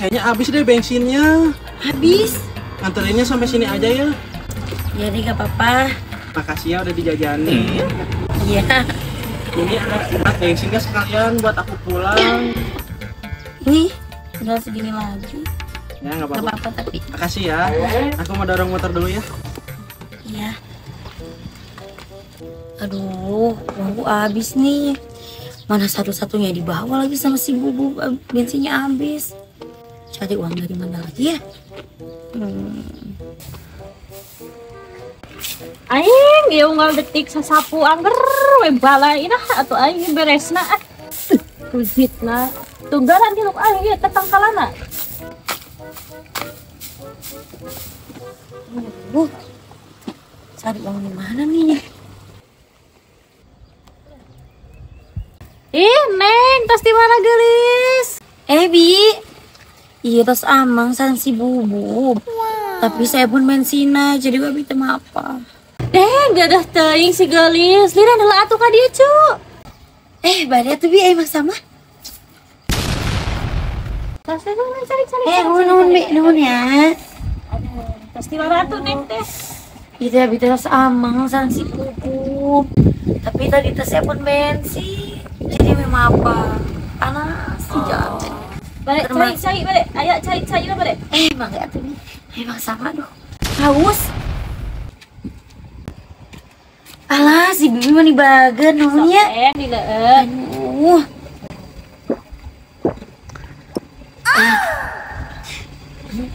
kayaknya habis deh bensinnya. Habis? Nganterinnya sampai sini aja ya. Ya deh, gak apa-apa. Makasih ya udah dijajanin. Iya. Ini ada bensinnya sekalian buat aku pulang. Nih, tinggal segini lagi. Ya nggak Gak apa-apa. apa-apa tapi. Makasih ya. Aku mau dorong motor dulu ya. Iya. Aduh, uangku habis nih. Mana satu-satunya dibawa lagi sama si Bubu, bensinnya habis. Cari uang dari mana lagi ya? Aing dia unggal detik sasapu angger we balai nah atuh aing beresna kujitna tunggalan di luk aing ieu tetangkalana. Cari uang di mana nih? Ih, Neng, tas di mana gelis? Bi, iya tas amang san si Bubu. Tapi saya pun bensina, jadi gak bisa apa. Gadah teuing si gelis. Lira heula atuh ka dieu, Cu. Badai tuh bi emang sama. Tas teh cari-cari. Nuhun bi, nuhun ya. Tas di mana atuh, Neng teh? Itu ya tas amang san si Bubu. Tapi tadi tasnya pun bensin. Jadi memang apa? Panas si jalan. Balik cai balik. Aya cai lah balik. Emang ya tuh bi, emang sama doh. Haus. Alah si Bibi mah di bageun nuhun ya. Di leueut. Aduh.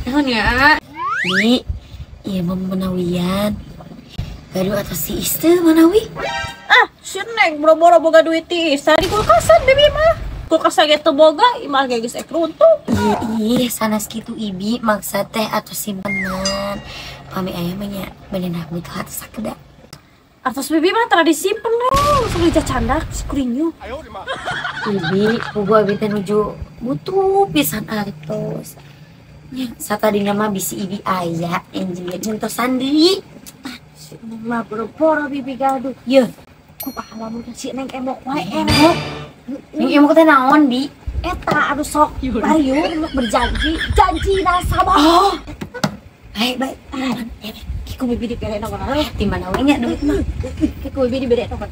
Nuhun ya. Bi, iya mau menawian. Gaduh atas si istri manawi. Si Neng boro-boro boga duit ti isa di kulkasan Bibi mah. Kulkas ge teu boga, imah ge geus ek runtuh. Iya, sanes kitu Ibi maksa teh atau simpenan. Pami aya mah nya beunang butuh hati sakedak. Artos Bibi mah tara disimpen Neng, sok dicacandak si kurinyu. Ibi, bubu abi teh nuju butuh pisan artos. Nya satadina mah bisi Ibi aya enjing nyentosan deui. Si Neng mah boro-boro Bibi gaduh. Yeuh, Ku pahalamun si Neng emok wae emok. ning emok teh naon bi? Eta anu sok layu berjanji, janji na sabar. Oh. Baik. Kiku Bibi dipere nomor. Di mana we nya duit mah? Kiku Bibi dibere nomor.